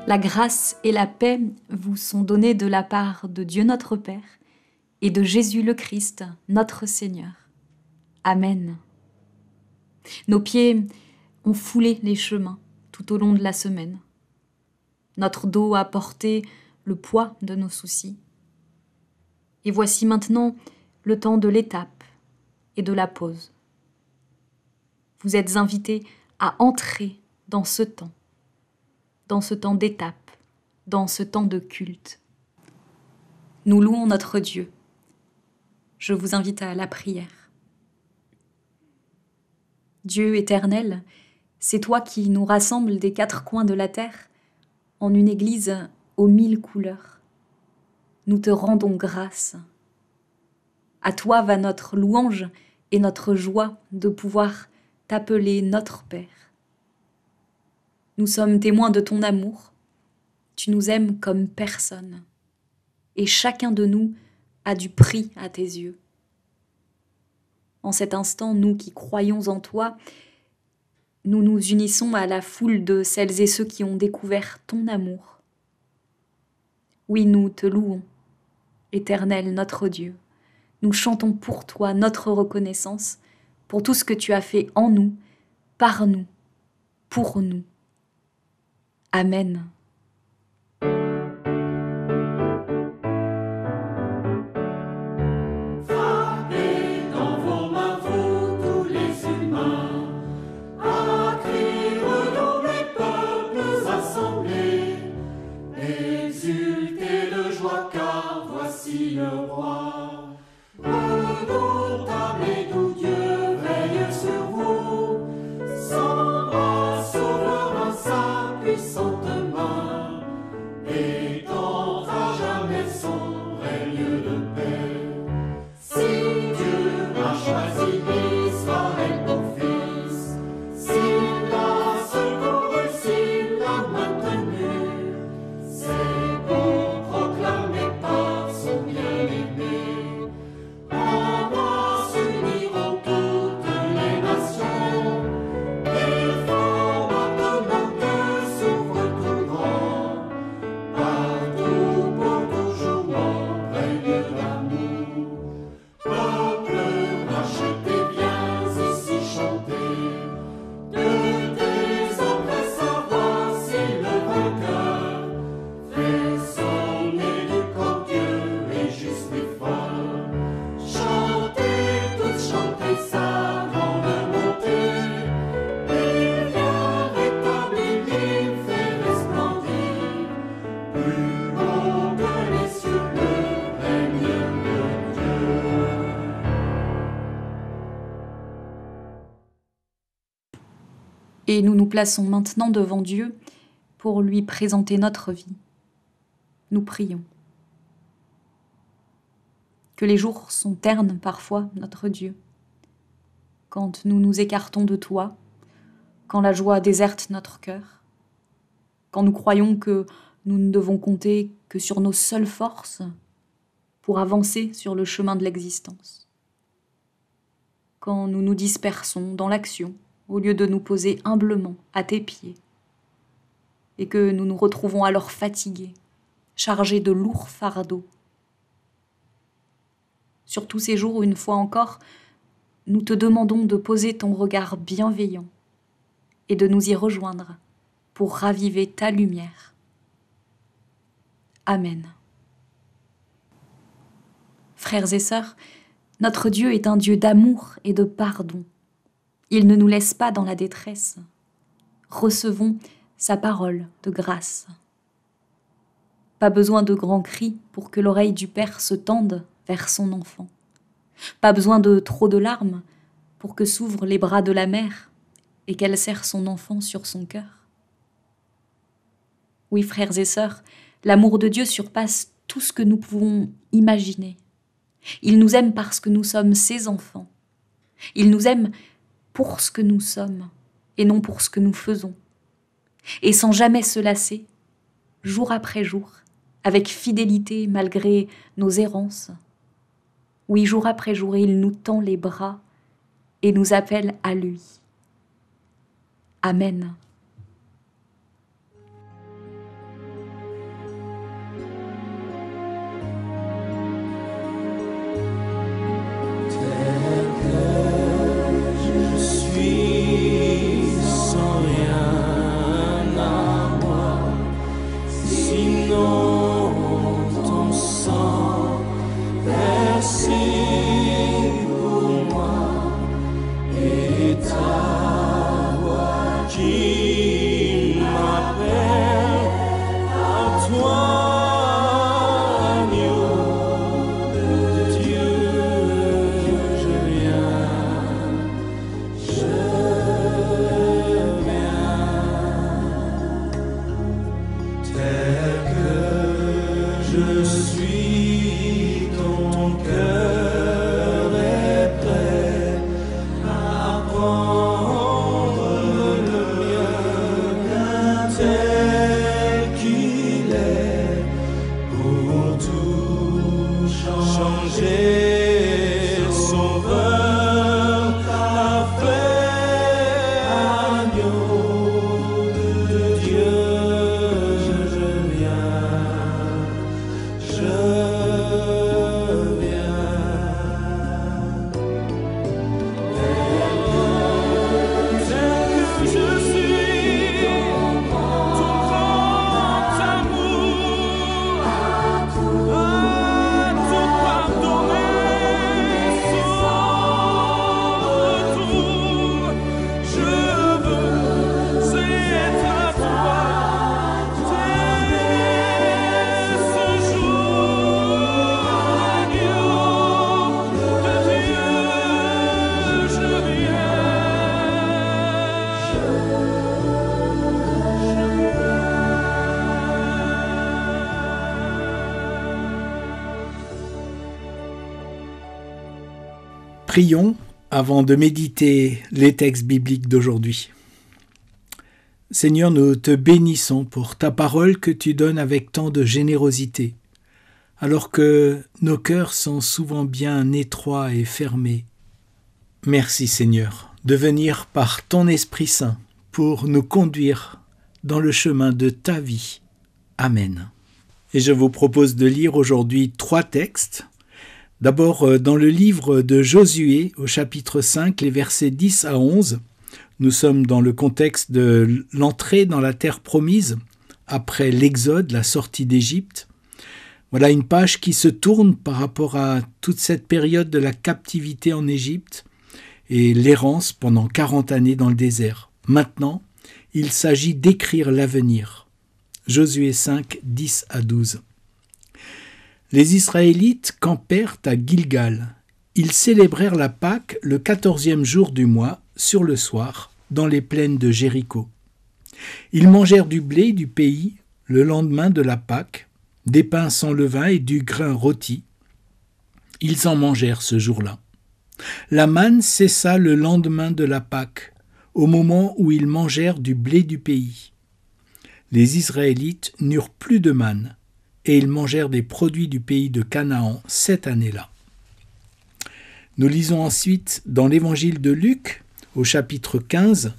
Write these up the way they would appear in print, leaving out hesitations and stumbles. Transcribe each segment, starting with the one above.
La grâce et la paix vous sont données de la part de Dieu notre Père et de Jésus le Christ, notre Seigneur. Amen. Nos pieds ont foulé les chemins tout au long de la semaine. Notre dos a porté le poids de nos soucis. Et voici maintenant le temps de l'étape et de la pause. Vous êtes invités à entrer dans ce temps d'étape, dans ce temps de culte. Nous louons notre Dieu. Je vous invite à la prière. Dieu éternel, c'est toi qui nous rassembles des quatre coins de la terre en une église aux 1000 couleurs. Nous te rendons grâce. À toi va notre louange et notre joie de pouvoir t'appeler notre Père. Nous sommes témoins de ton amour. Tu nous aimes comme personne. Et chacun de nous a du prix à tes yeux. En cet instant, nous qui croyons en toi, nous nous unissons à la foule de celles et ceux qui ont découvert ton amour. Oui, nous te louons, Éternel notre Dieu. Nous chantons pour toi notre reconnaissance, pour tout ce que tu as fait en nous, par nous, pour nous. Amen. Et nous nous plaçons maintenant devant Dieu pour lui présenter notre vie. Nous prions. Que les jours sont ternes parfois, notre Dieu. Quand nous nous écartons de toi, quand la joie déserte notre cœur, quand nous croyons que nous ne devons compter que sur nos seules forces pour avancer sur le chemin de l'existence. Quand nous nous dispersons dans l'action, au lieu de nous poser humblement à tes pieds, et que nous nous retrouvons alors fatigués, chargés de lourds fardeaux. Sur tous ces jours, une fois encore, nous te demandons de poser ton regard bienveillant et de nous y rejoindre pour raviver ta lumière. Amen. Frères et sœurs, notre Dieu est un Dieu d'amour et de pardon. Il ne nous laisse pas dans la détresse. Recevons sa parole de grâce. Pas besoin de grands cris pour que l'oreille du Père se tende vers son enfant. Pas besoin de trop de larmes pour que s'ouvrent les bras de la mère et qu'elle serre son enfant sur son cœur. Oui, frères et sœurs, l'amour de Dieu surpasse tout ce que nous pouvons imaginer. Il nous aime parce que nous sommes ses enfants. Il nous aime pour ce que nous sommes et non pour ce que nous faisons. Et sans jamais se lasser, jour après jour, avec fidélité malgré nos errances. Oui, jour après jour, il nous tend les bras et nous appelle à lui. Amen. Prions avant de méditer les textes bibliques d'aujourd'hui. Seigneur, nous te bénissons pour ta parole que tu donnes avec tant de générosité, alors que nos cœurs sont souvent bien étroits et fermés. Merci Seigneur de venir par ton Esprit Saint pour nous conduire dans le chemin de ta vie. Amen. Et je vous propose de lire aujourd'hui 3 textes. D'abord, dans le livre de Josué, au chapitre 5, les versets 10 à 11, nous sommes dans le contexte de l'entrée dans la terre promise, après l'Exode, la sortie d'Égypte. Voilà une page qui se tourne par rapport à toute cette période de la captivité en Égypte et l'errance pendant 40 années dans le désert. Maintenant, il s'agit d'écrire l'avenir. Josué 5, 10 à 12. Les Israélites campèrent à Gilgal. Ils célébrèrent la Pâque le 14e jour du mois, sur le soir, dans les plaines de Jéricho. Ils mangèrent du blé du pays le lendemain de la Pâque, des pains sans levain et du grain rôti. Ils en mangèrent ce jour-là. La manne cessa le lendemain de la Pâque, au moment où ils mangèrent du blé du pays. Les Israélites n'eurent plus de manne, et ils mangèrent des produits du pays de Canaan cette année-là. Nous lisons ensuite dans l'évangile de Luc, au chapitre 15,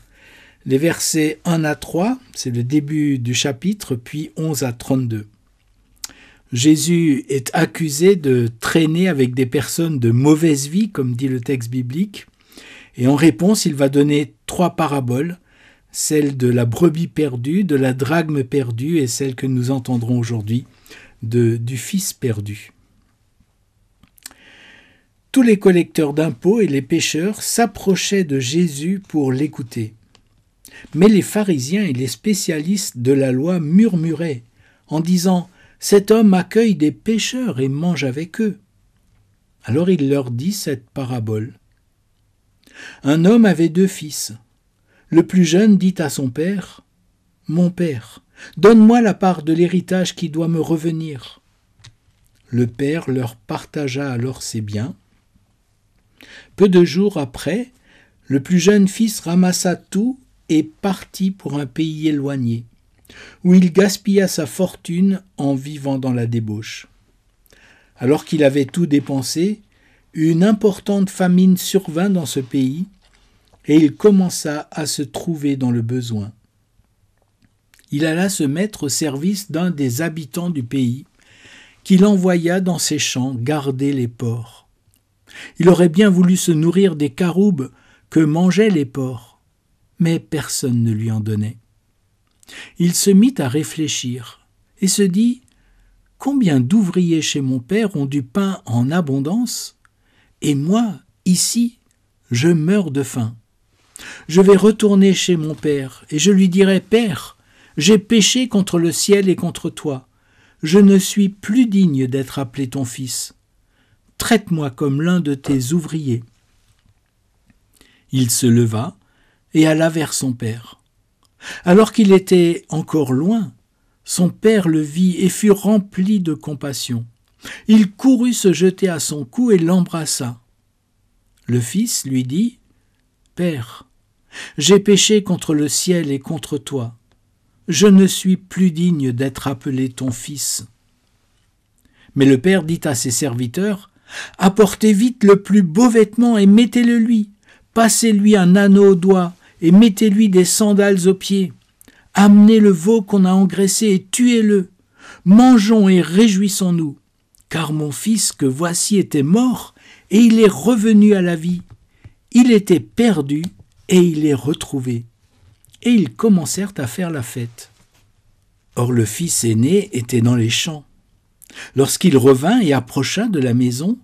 les versets 1 à 3, c'est le début du chapitre, puis 11 à 32. Jésus est accusé de traîner avec des personnes de mauvaise vie, comme dit le texte biblique, et en réponse, il va donner 3 paraboles, celle de la brebis perdue, de la drachme perdue et celle que nous entendrons aujourd'hui, du fils perdu. Tous les collecteurs d'impôts et les pécheurs s'approchaient de Jésus pour l'écouter. Mais les pharisiens et les spécialistes de la loi murmuraient en disant « Cet homme accueille des pécheurs et mange avec eux. » Alors il leur dit cette parabole. Un homme avait 2 fils. Le plus jeune dit à son père « Mon père, donne-moi la part de l'héritage qui doit me revenir. » Le père leur partagea alors ses biens. Peu de jours après, le plus jeune fils ramassa tout et partit pour un pays éloigné, où il gaspilla sa fortune en vivant dans la débauche. Alors qu'il avait tout dépensé, une importante famine survint dans ce pays, et il commença à se trouver dans le besoin. Il alla se mettre au service d'un des habitants du pays, qu'il envoya dans ses champs garder les porcs. Il aurait bien voulu se nourrir des caroubes que mangeaient les porcs, mais personne ne lui en donnait. Il se mit à réfléchir et se dit « Combien d'ouvriers chez mon père ont du pain en abondance, et moi, ici, je meurs de faim. Je vais retourner chez mon père, et je lui dirai « Père, j'ai péché contre le ciel et contre toi. Je ne suis plus digne d'être appelé ton fils. Traite-moi comme l'un de tes ouvriers. » Il se leva et alla vers son père. Alors qu'il était encore loin, son père le vit et fut rempli de compassion. Il courut se jeter à son cou et l'embrassa. Le fils lui dit « Père, j'ai péché contre le ciel et contre toi. Je ne suis plus digne d'être appelé ton fils. » Mais le père dit à ses serviteurs « Apportez vite le plus beau vêtement et mettez-le lui. Passez-lui un anneau au doigt et mettez-lui des sandales aux pieds. Amenez le veau qu'on a engraissé et tuez-le. Mangeons et réjouissons-nous, car mon fils que voici était mort et il est revenu à la vie. Il était perdu et il est retrouvé. » Et ils commencèrent à faire la fête. Or le fils aîné était dans les champs. Lorsqu'il revint et approcha de la maison,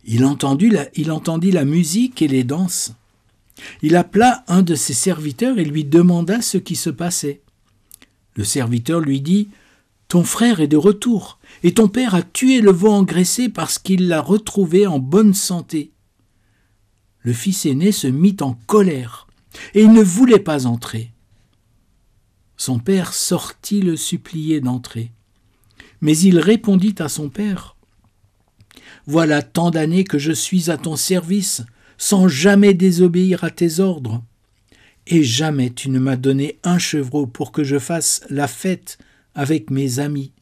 il entendit la musique et les danses. Il appela un de ses serviteurs et lui demanda ce qui se passait. Le serviteur lui dit « Ton frère est de retour, et ton père a tué le veau engraissé parce qu'il l'a retrouvé en bonne santé. » Le fils aîné se mit en colère, et il ne voulait pas entrer. Son père sortit le supplier d'entrer. Mais il répondit à son père « Voilà tant d'années que je suis à ton service, sans jamais désobéir à tes ordres. Et jamais tu ne m'as donné un chevreau pour que je fasse la fête avec mes amis.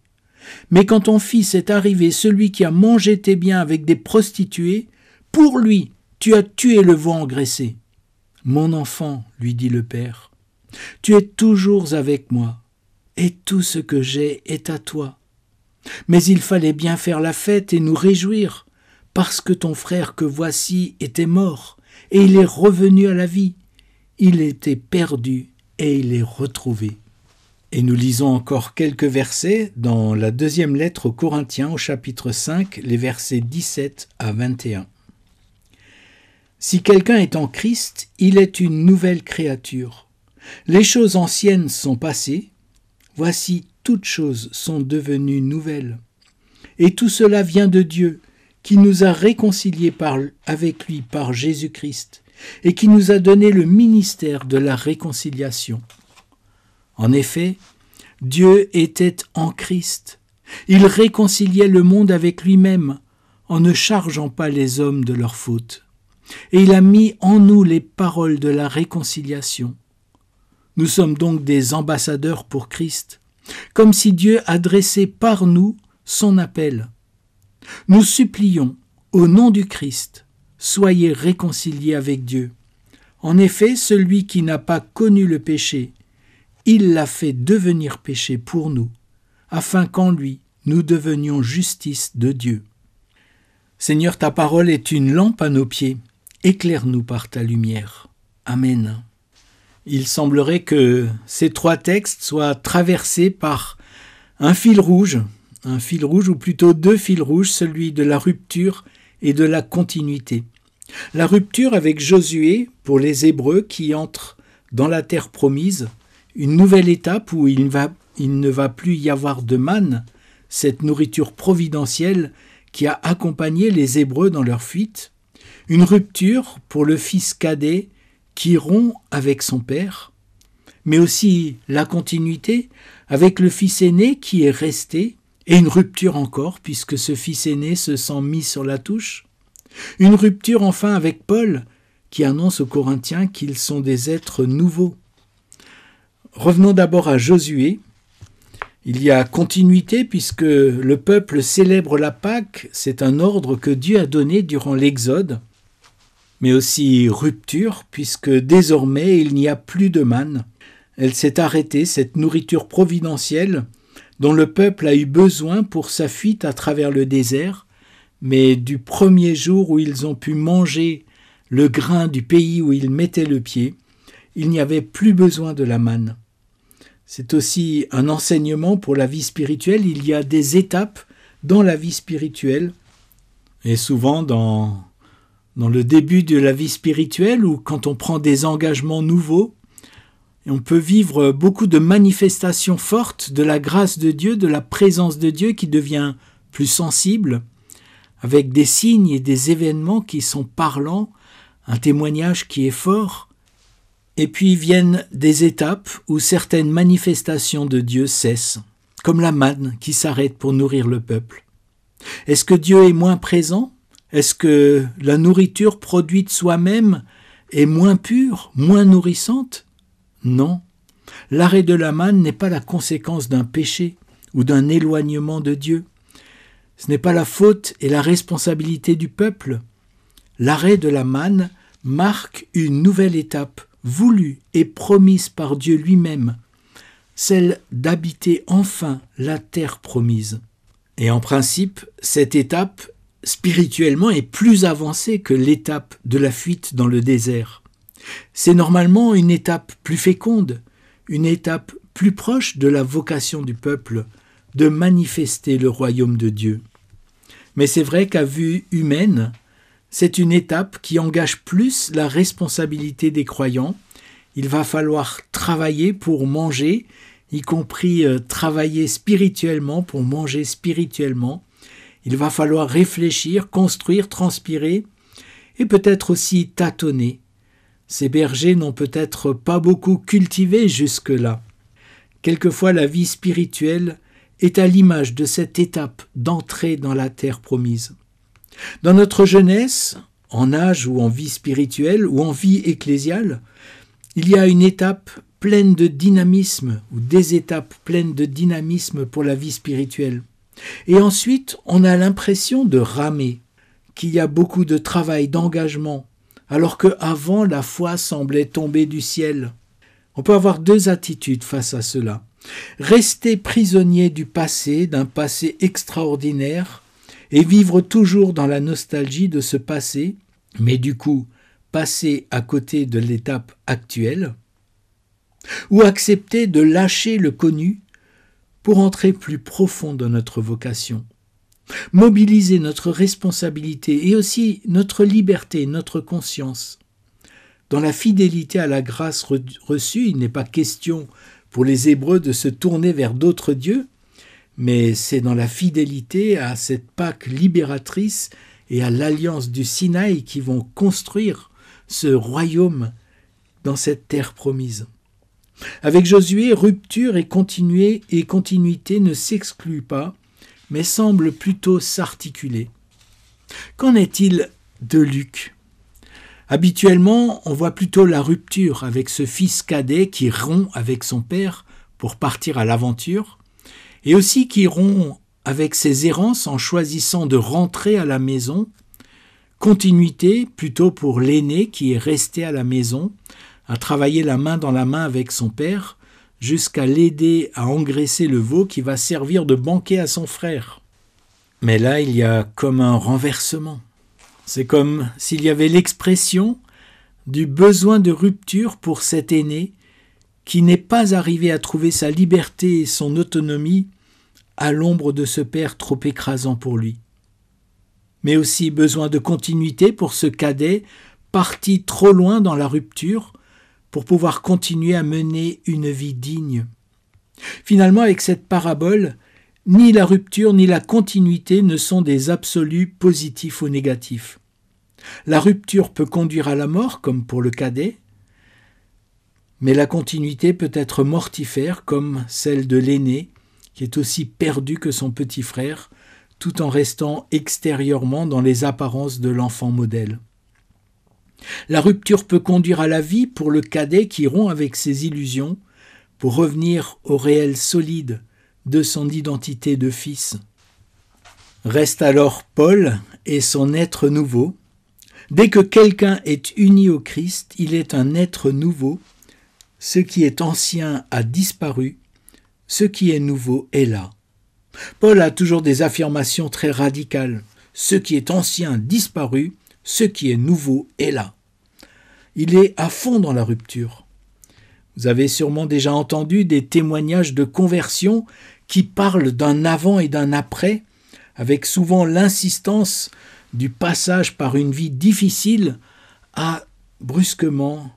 Mais quand ton fils est arrivé, celui qui a mangé tes biens avec des prostituées, pour lui, tu as tué le veau engraissé. Mon enfant, lui dit le père, tu es toujours avec moi, et tout ce que j'ai est à toi. Mais il fallait bien faire la fête et nous réjouir, parce que ton frère que voici était mort, et il est revenu à la vie. Il était perdu, et il est retrouvé. Et nous lisons encore quelques versets dans la deuxième lettre aux Corinthiens au chapitre 5, les versets 17 à 21. Si quelqu'un est en Christ, il est une nouvelle créature. Les choses anciennes sont passées, voici toutes choses sont devenues nouvelles. Et tout cela vient de Dieu, qui nous a réconciliés avec lui par Jésus-Christ, et qui nous a donné le ministère de la réconciliation. En effet, Dieu était en Christ. Il réconciliait le monde avec lui-même, en ne chargeant pas les hommes de leurs fautes. Et il a mis en nous les paroles de la réconciliation. Nous sommes donc des ambassadeurs pour Christ, comme si Dieu adressait par nous son appel. Nous supplions, au nom du Christ, soyez réconciliés avec Dieu. En effet, celui qui n'a pas connu le péché, il l'a fait devenir péché pour nous, afin qu'en lui, nous devenions justice de Dieu. Seigneur, ta parole est une lampe à nos pieds. Éclaire-nous par ta lumière. Amen. Il semblerait que ces trois textes soient traversés par un fil rouge ou plutôt deux fils rouges, celui de la rupture et de la continuité. La rupture avec Josué pour les Hébreux qui entrent dans la terre promise, une nouvelle étape où il ne va plus y avoir de manne, cette nourriture providentielle qui a accompagné les Hébreux dans leur fuite. Une rupture pour le fils cadet qui rompt avec son père, mais aussi la continuité avec le fils aîné qui est resté, et une rupture encore puisque ce fils aîné se sent mis sur la touche. Une rupture enfin avec Paul qui annonce aux Corinthiens qu'ils sont des êtres nouveaux. Revenons d'abord à Josué. Il y a continuité puisque le peuple célèbre la Pâque, c'est un ordre que Dieu a donné durant l'Exode, mais aussi rupture puisque désormais il n'y a plus de manne. Elle s'est arrêtée, cette nourriture providentielle dont le peuple a eu besoin pour sa fuite à travers le désert, mais du premier jour où ils ont pu manger le grain du pays où ils mettaient le pied, il n'y avait plus besoin de la manne. C'est aussi un enseignement pour la vie spirituelle. Il y a des étapes dans la vie spirituelle, et souvent dans le début de la vie spirituelle ou quand on prend des engagements nouveaux, on peut vivre beaucoup de manifestations fortes de la grâce de Dieu, de la présence de Dieu qui devient plus sensible, avec des signes et des événements qui sont parlants, un témoignage qui est fort. Et puis viennent des étapes où certaines manifestations de Dieu cessent, comme la manne qui s'arrête pour nourrir le peuple. Est-ce que Dieu est moins présent ? Est-ce que la nourriture produite soi-même est moins pure, moins nourrissante ? Non. L'arrêt de la manne n'est pas la conséquence d'un péché ou d'un éloignement de Dieu. Ce n'est pas la faute et la responsabilité du peuple. L'arrêt de la manne marque une nouvelle étape, voulue et promise par Dieu lui-même, celle d'habiter enfin la terre promise. Et en principe, cette étape, spirituellement, est plus avancée que l'étape de la fuite dans le désert. C'est normalement une étape plus féconde, une étape plus proche de la vocation du peuple, de manifester le royaume de Dieu. Mais c'est vrai qu'à vue humaine, c'est une étape qui engage plus la responsabilité des croyants. Il va falloir travailler pour manger, y compris travailler spirituellement pour manger spirituellement. Il va falloir réfléchir, construire, transpirer et peut-être aussi tâtonner. Ces bergers n'ont peut-être pas beaucoup cultivé jusque-là. Quelquefois la vie spirituelle est à l'image de cette étape d'entrée dans la terre promise. Dans notre jeunesse, en âge ou en vie spirituelle ou en vie ecclésiale, il y a une étape pleine de dynamisme ou des étapes pleines de dynamisme pour la vie spirituelle. Et ensuite, on a l'impression de ramer, qu'il y a beaucoup de travail, d'engagement, alors qu'avant, la foi semblait tomber du ciel. On peut avoir deux attitudes face à cela. Rester prisonnier du passé, d'un passé extraordinaire, et vivre toujours dans la nostalgie de ce passé, mais du coup, passer à côté de l'étape actuelle, ou accepter de lâcher le connu pour entrer plus profond dans notre vocation. Mobiliser notre responsabilité et aussi notre liberté, notre conscience. Dans la fidélité à la grâce reçue, il n'est pas question pour les Hébreux de se tourner vers d'autres dieux, mais c'est dans la fidélité à cette Pâque libératrice et à l'alliance du Sinaï qui vont construire ce royaume dans cette terre promise. Avec Josué, rupture et continuité ne s'excluent pas, mais semblent plutôt s'articuler. Qu'en est-il de Luc ? Habituellement, on voit plutôt la rupture avec ce fils cadet qui rompt avec son père pour partir à l'aventure, et aussi qui rompt avec ses errances en choisissant de rentrer à la maison. Continuité plutôt pour l'aîné qui est resté à la maison, à travailler la main dans la main avec son père, jusqu'à l'aider à engraisser le veau qui va servir de banquet à son frère. Mais là, il y a comme un renversement. C'est comme s'il y avait l'expression du besoin de rupture pour cet aîné qui n'est pas arrivé à trouver sa liberté et son autonomie à l'ombre de ce père trop écrasant pour lui. Mais aussi besoin de continuité pour ce cadet parti trop loin dans la rupture pour pouvoir continuer à mener une vie digne. Finalement, avec cette parabole, ni la rupture ni la continuité ne sont des absolus positifs ou négatifs. La rupture peut conduire à la mort, comme pour le cadet, mais la continuité peut être mortifère, comme celle de l'aîné, qui est aussi perdu que son petit frère, tout en restant extérieurement dans les apparences de l'enfant modèle. La rupture peut conduire à la vie pour le cadet qui rompt avec ses illusions pour revenir au réel solide de son identité de fils. Reste alors Paul et son être nouveau. Dès que quelqu'un est uni au Christ, il est un être nouveau. Ce qui est ancien a disparu, ce qui est nouveau est là. Paul a toujours des affirmations très radicales. Ce qui est ancien disparu, ce qui est nouveau est là. Il est à fond dans la rupture. Vous avez sûrement déjà entendu des témoignages de conversion qui parlent d'un avant et d'un après, avec souvent l'insistance du passage par une vie difficile à brusquement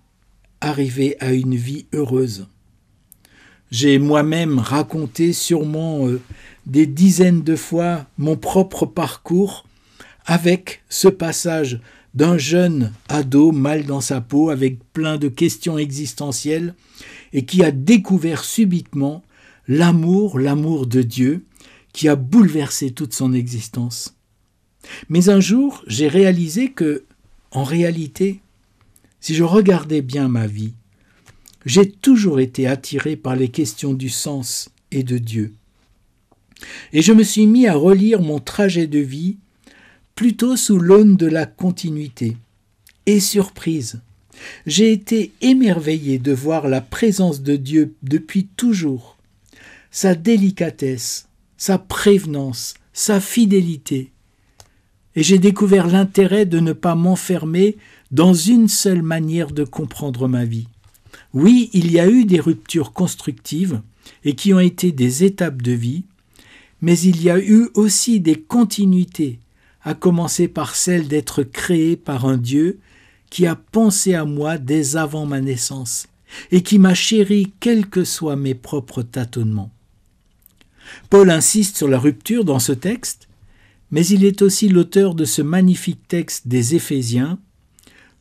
arriver à une vie heureuse. J'ai moi-même raconté sûrement des dizaines de fois mon propre parcours avec ce passage d'un jeune ado mal dans sa peau avec plein de questions existentielles et qui a découvert subitement l'amour de Dieu qui a bouleversé toute son existence. Mais un jour, j'ai réalisé que, en réalité, si je regardais bien ma vie, j'ai toujours été attiré par les questions du sens et de Dieu. Et je me suis mis à relire mon trajet de vie plutôt sous l'aune de la continuité. Et surprise, j'ai été émerveillé de voir la présence de Dieu depuis toujours, sa délicatesse, sa prévenance, sa fidélité. Et j'ai découvert l'intérêt de ne pas m'enfermer dans une seule manière de comprendre ma vie. Oui, il y a eu des ruptures constructives et qui ont été des étapes de vie, mais il y a eu aussi des continuités, à commencer par celle d'être créé par un Dieu qui a pensé à moi dès avant ma naissance et qui m'a chéri quels que soient mes propres tâtonnements. Paul insiste sur la rupture dans ce texte, mais il est aussi l'auteur de ce magnifique texte des Éphésiens.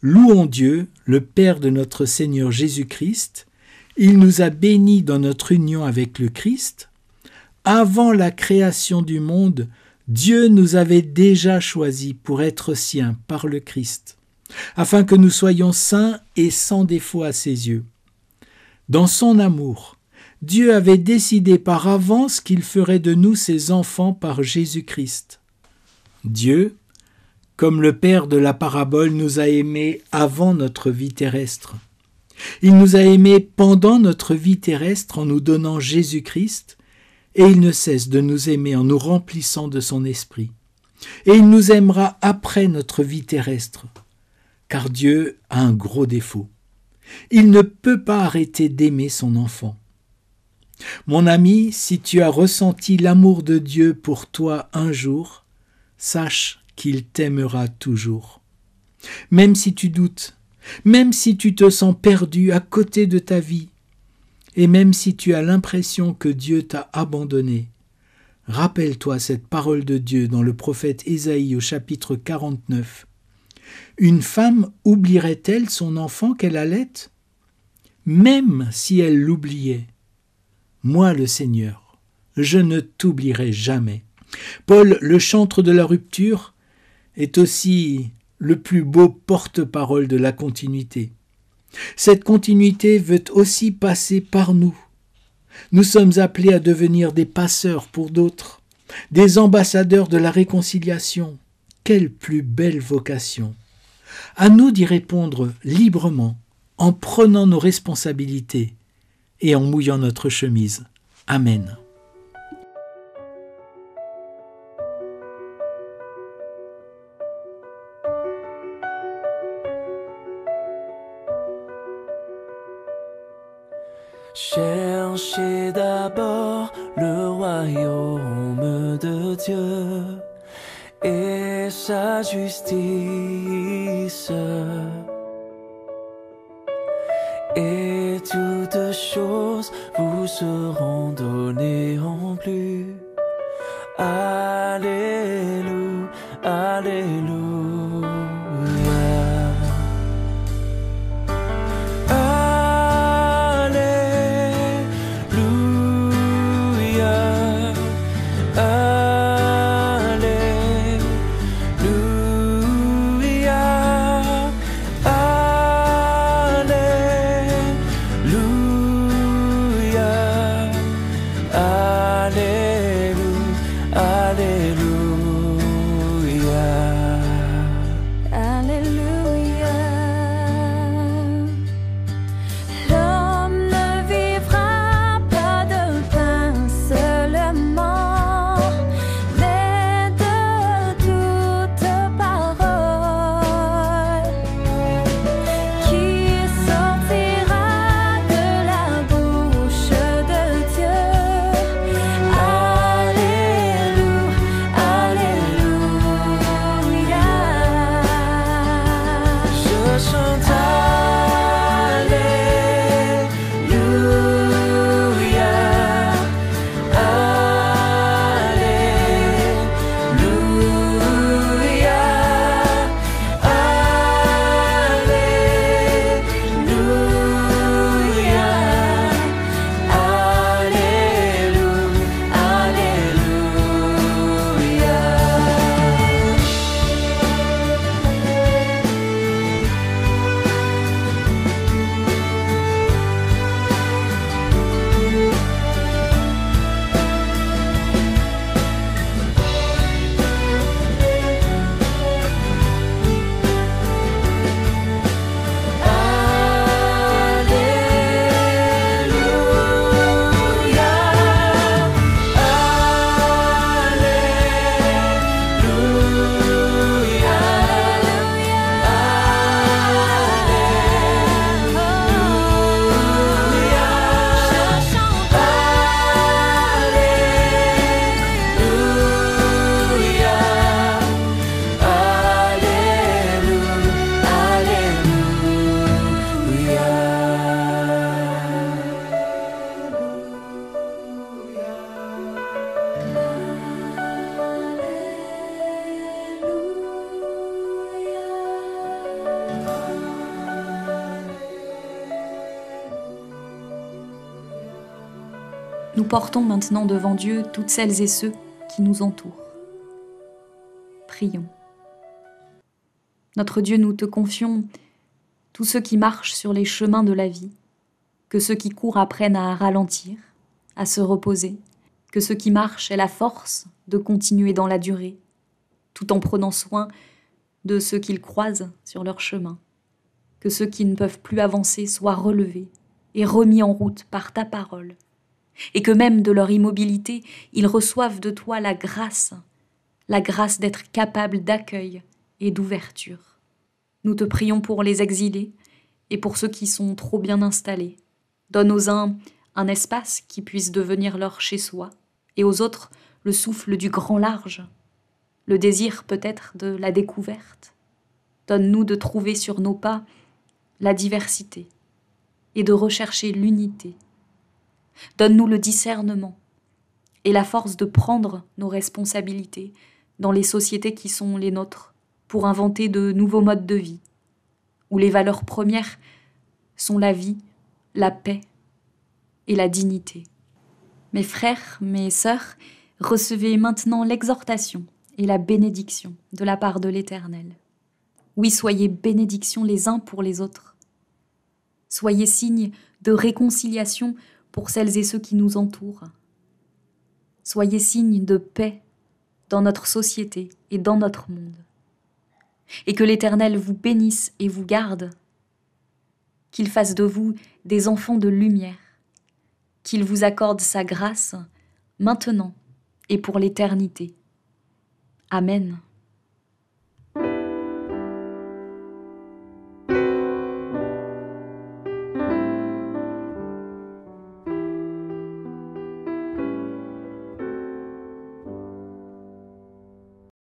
Louons Dieu, le Père de notre Seigneur Jésus-Christ. Il nous a bénis dans notre union avec le Christ. Avant la création du monde, Dieu nous avait déjà choisis pour être siens par le Christ, afin que nous soyons saints et sans défaut à ses yeux. Dans son amour, Dieu avait décidé par avance qu'il ferait de nous ses enfants par Jésus-Christ. Dieu, comme le Père de la parabole, nous a aimés avant notre vie terrestre. Il nous a aimés pendant notre vie terrestre en nous donnant Jésus-Christ, et il ne cesse de nous aimer en nous remplissant de son esprit. Et il nous aimera après notre vie terrestre, car Dieu a un gros défaut. Il ne peut pas arrêter d'aimer son enfant. Mon ami, si tu as ressenti l'amour de Dieu pour toi un jour, sache qu'il t'aimera toujours. Même si tu doutes, même si tu te sens perdu à côté de ta vie, et même si tu as l'impression que Dieu t'a abandonné, rappelle-toi cette parole de Dieu dans le prophète Ésaïe au chapitre 49. Une femme oublierait-elle son enfant qu'elle allait ? Même si elle l'oubliait, moi le Seigneur, je ne t'oublierai jamais. Paul, le chantre de la rupture, est aussi le plus beau porte-parole de la continuité. Cette continuité veut aussi passer par nous. Nous sommes appelés à devenir des passeurs pour d'autres, des ambassadeurs de la réconciliation. Quelle plus belle vocation! À nous d'y répondre librement, en prenant nos responsabilités et en mouillant notre chemise. Amen. Cherchez d'abord le royaume de Dieu et sa justice, et toutes choses vous seront données en plus. Alléluia, alléluia. Nous portons maintenant devant Dieu toutes celles et ceux qui nous entourent. Prions. Notre Dieu, nous te confions tous ceux qui marchent sur les chemins de la vie, que ceux qui courent apprennent à ralentir, à se reposer, que ceux qui marchent aient la force de continuer dans la durée, tout en prenant soin de ceux qu'ils croisent sur leur chemin, que ceux qui ne peuvent plus avancer soient relevés et remis en route par ta parole, et que même de leur immobilité, ils reçoivent de toi la grâce d'être capables d'accueil et d'ouverture. Nous te prions pour les exilés et pour ceux qui sont trop bien installés. Donne aux uns un espace qui puisse devenir leur chez-soi, et aux autres le souffle du grand large, le désir peut-être de la découverte. Donne-nous de trouver sur nos pas la diversité et de rechercher l'unité. Donne-nous le discernement et la force de prendre nos responsabilités dans les sociétés qui sont les nôtres pour inventer de nouveaux modes de vie, où les valeurs premières sont la vie, la paix et la dignité. Mes frères, mes sœurs, recevez maintenant l'exhortation et la bénédiction de la part de l'Éternel. Oui, soyez bénédictions les uns pour les autres. Soyez signes de réconciliation pour celles et ceux qui nous entourent. Soyez signes de paix dans notre société et dans notre monde. Et que l'Éternel vous bénisse et vous garde, qu'il fasse de vous des enfants de lumière, qu'il vous accorde sa grâce maintenant et pour l'éternité. Amen.